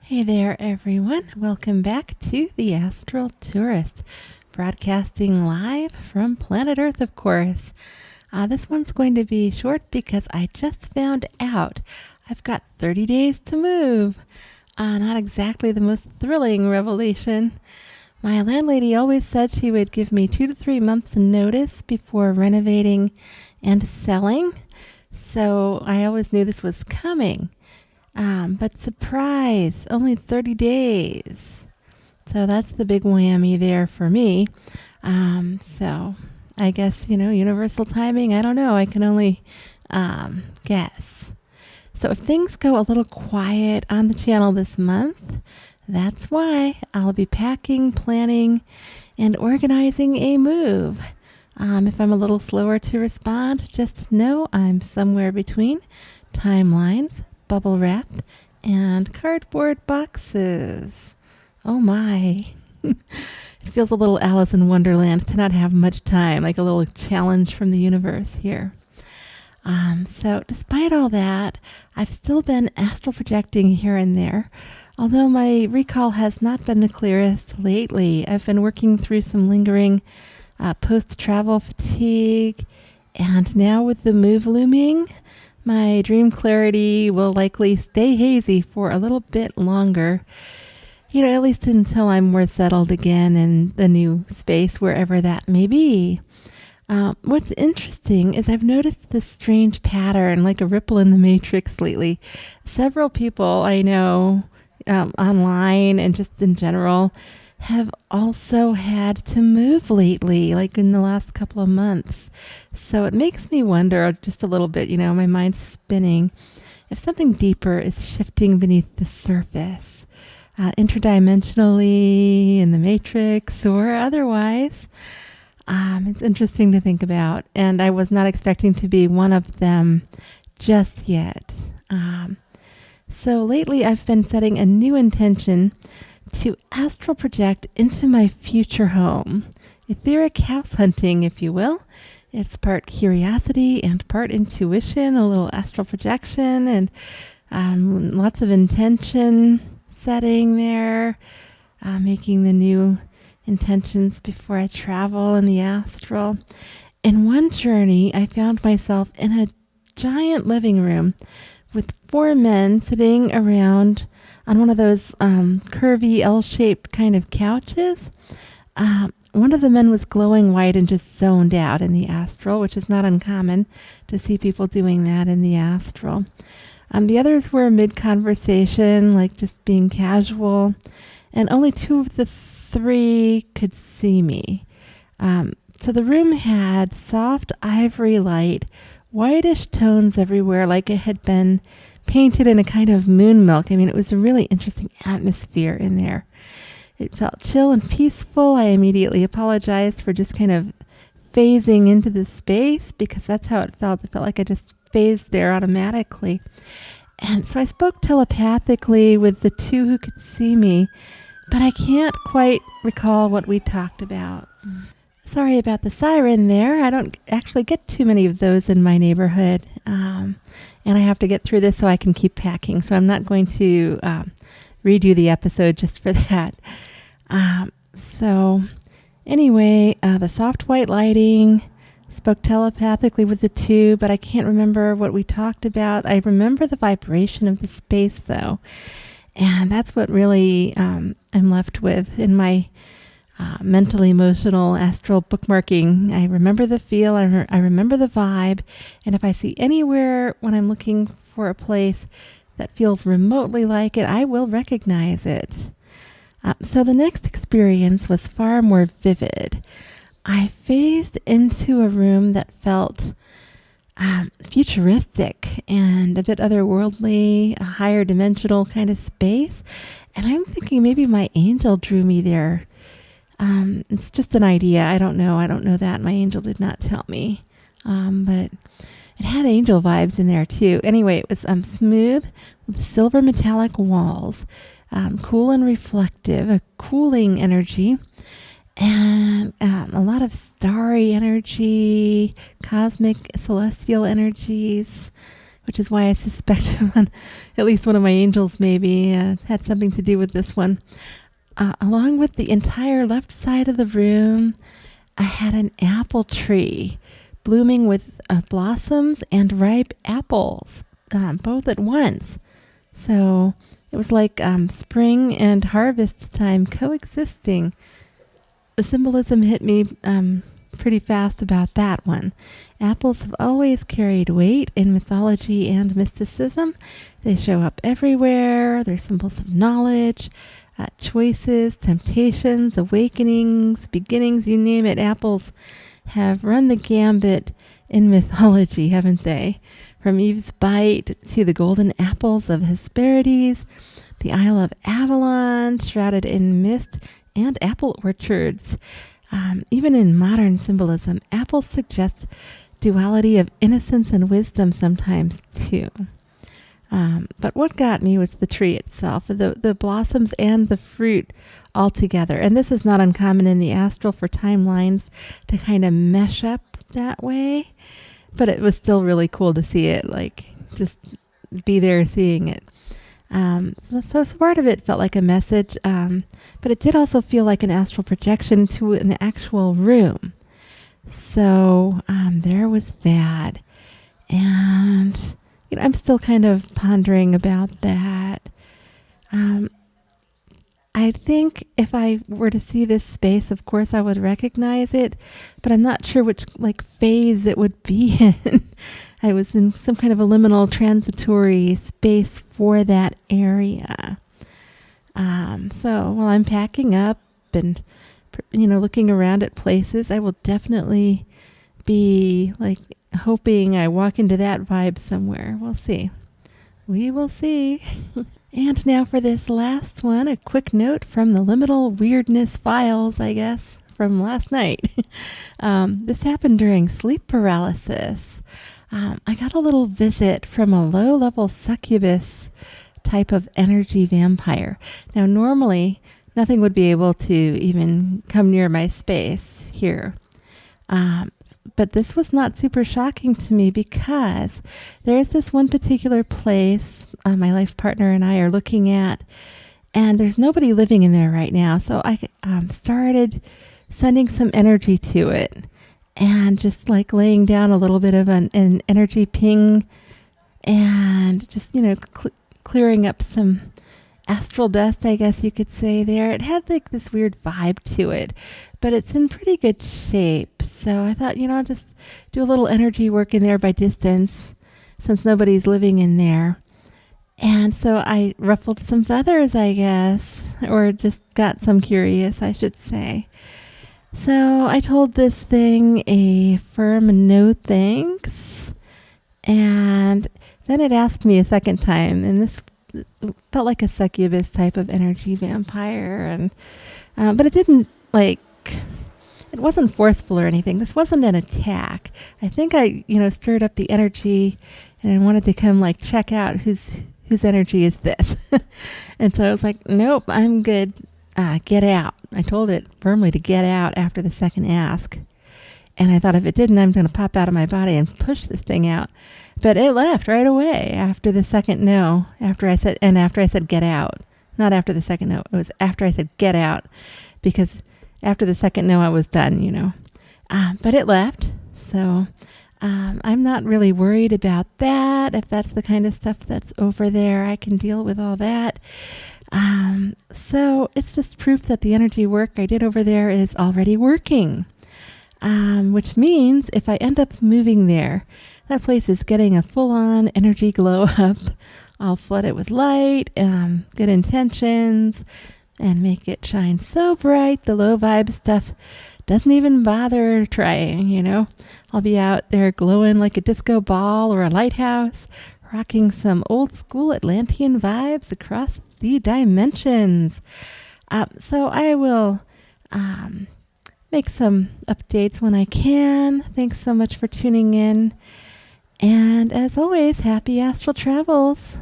Hey there, everyone. Welcome back to the Astral Tourist, broadcasting live from planet Earth, of course. This one's going to be short because I just found out I've got 30 days to move. Not exactly the most thrilling revelation. My landlady always said she would give me 2 to 3 months notice before renovating and selling, so I always knew this was coming. But surprise, only 30 days. So that's the big whammy there for me. So I guess, universal timing, I don't know. I can only guess. So if things go a little quiet on the channel this month, that's why I'll be packing, planning, and organizing a move. If I'm a little slower to respond, just know I'm somewhere between timelines, bubble wrap, and cardboard boxes. Oh my. It feels a little Alice in Wonderland to not have much time, like a little challenge from the universe here. So despite all that, I've still been astral projecting here and there, although my recall has not been the clearest lately. I've been working through some lingering post-travel fatigue, and now with the move looming, my dream clarity will likely stay hazy for a little bit longer, at least until I'm more settled again in the new space, wherever that may be. What's interesting is I've noticed this strange pattern, like a ripple in the matrix lately. Several people I know online and just in general have also had to move lately, like in the last couple of months. So it makes me wonder just a little bit, my mind's spinning, if something deeper is shifting beneath the surface, interdimensionally, in the matrix, or otherwise. It's interesting to think about, and I was not expecting to be one of them just yet. So lately I've been setting a new intention to astral project into my future home. Etheric house hunting, if you will. It's part curiosity and part intuition, a little astral projection, and lots of intention setting there, making the new intentions before I travel in the astral. In one journey, I found myself in a giant living room with 4 men sitting around on one of those curvy L-shaped kind of couches. One of the men was glowing white and just zoned out in the astral, which is not uncommon to see people doing that in the astral. The others were mid-conversation, like just being casual, and only 2 of the 3 could see me. So the room had soft ivory light, whitish tones everywhere, like it had been painted in a kind of moon milk. I mean, it was a really interesting atmosphere in there. It felt chill and peaceful. I immediately apologized for just kind of phasing into the space, because that's how it felt. It felt like I just phased there automatically. And so I spoke telepathically with the 2 who could see me, but I can't quite recall what we talked about. Sorry about the siren there. I don't actually get too many of those in my neighborhood. And I have to get through this so I can keep packing. So I'm not going to redo the episode just for that. So anyway, the soft white lighting, spoke telepathically with the 2, but I can't remember what we talked about. I remember the vibration of the space, though. And that's what really I'm left with in my mental, emotional, astral bookmarking. I remember the feel, I remember the vibe, and if I see anywhere when I'm looking for a place that feels remotely like it, I will recognize it. So the next experience was far more vivid. I phased into a room that felt futuristic and a bit otherworldly, a higher dimensional kind of space, and I'm thinking maybe my angel drew me there. It's just an idea. I don't know that. My angel did not tell me. But it had angel vibes in there too. Anyway, it was smooth with silver metallic walls, cool and reflective, a cooling energy, and a lot of starry energy, cosmic, celestial energies. which is why I suspect at least one of my angels maybe had something to do with this one. Along with the entire left side of the room, I had an apple tree blooming with blossoms and ripe apples, both at once. So it was like spring and harvest time coexisting. The symbolism hit me pretty fast about that one. Apples have always carried weight in mythology and mysticism. They show up everywhere. They're symbols of knowledge, choices, temptations, awakenings, beginnings, you name it. Apples have run the gambit in mythology, haven't they? From Eve's bite to the golden apples of Hesperides, the Isle of Avalon, shrouded in mist, and apple orchards. Even in modern symbolism, apples suggest duality of innocence and wisdom sometimes too. But what got me was the tree itself, the blossoms and the fruit all together. And this is not uncommon in the astral for timelines to kind of mesh up that way. But it was still really cool to see it, like just be there seeing it. So part of it felt like a message, but it did also feel like an astral projection to an actual room. So there was that. And I'm still kind of pondering about that. I think if I were to see this space, of course, I would recognize it, but I'm not sure which phase it would be in. I was in some kind of a liminal transitory space for that area. So while I'm packing up and looking around at places, I will definitely be hoping I walk into that vibe somewhere. We'll see. We will see. And now for this last one, a quick note from the liminal weirdness files, I guess, from last night. This happened during sleep paralysis. I got a little visit from a low-level succubus type of energy vampire. Now, normally, nothing would be able to even come near my space here. But this was not super shocking to me because there's this one particular place my life partner and I are looking at, and there's nobody living in there right now. So I started sending some energy to it and just laying down a little bit of an energy ping and just, clearing up some astral dust, I guess you could say there. It had this weird vibe to it, but it's in pretty good shape. So I thought, I'll just do a little energy work in there by distance since nobody's living in there. And so I ruffled some feathers, I guess, or just got some curious, I should say. So I told this thing a firm no thanks, and then it asked me a second time, and this felt like a succubus type of energy vampire, and but it didn't it wasn't forceful or anything. This wasn't an attack. I think I stirred up the energy, and I wanted to come check out whose energy is this. And so I was like, nope, I'm good. Get out. I told it firmly to get out after the second ask. And I thought if it didn't, I'm going to pop out of my body and push this thing out. But it left right away after the second no, after I said get out. Not after the second no. It was after I said get out, because after the second no, I was done, But it left. So I'm not really worried about that. If that's the kind of stuff that's over there, I can deal with all that. So it's just proof that the energy work I did over there is already working. Which means if I end up moving there, that place is getting a full-on energy glow up. I'll flood it with light, good intentions, and make it shine so bright the low vibe stuff doesn't even bother trying, I'll be out there glowing like a disco ball or a lighthouse, rocking some old school Atlantean vibes across the dimensions. So I will make some updates when I can. Thanks so much for tuning in. And as always, happy astral travels.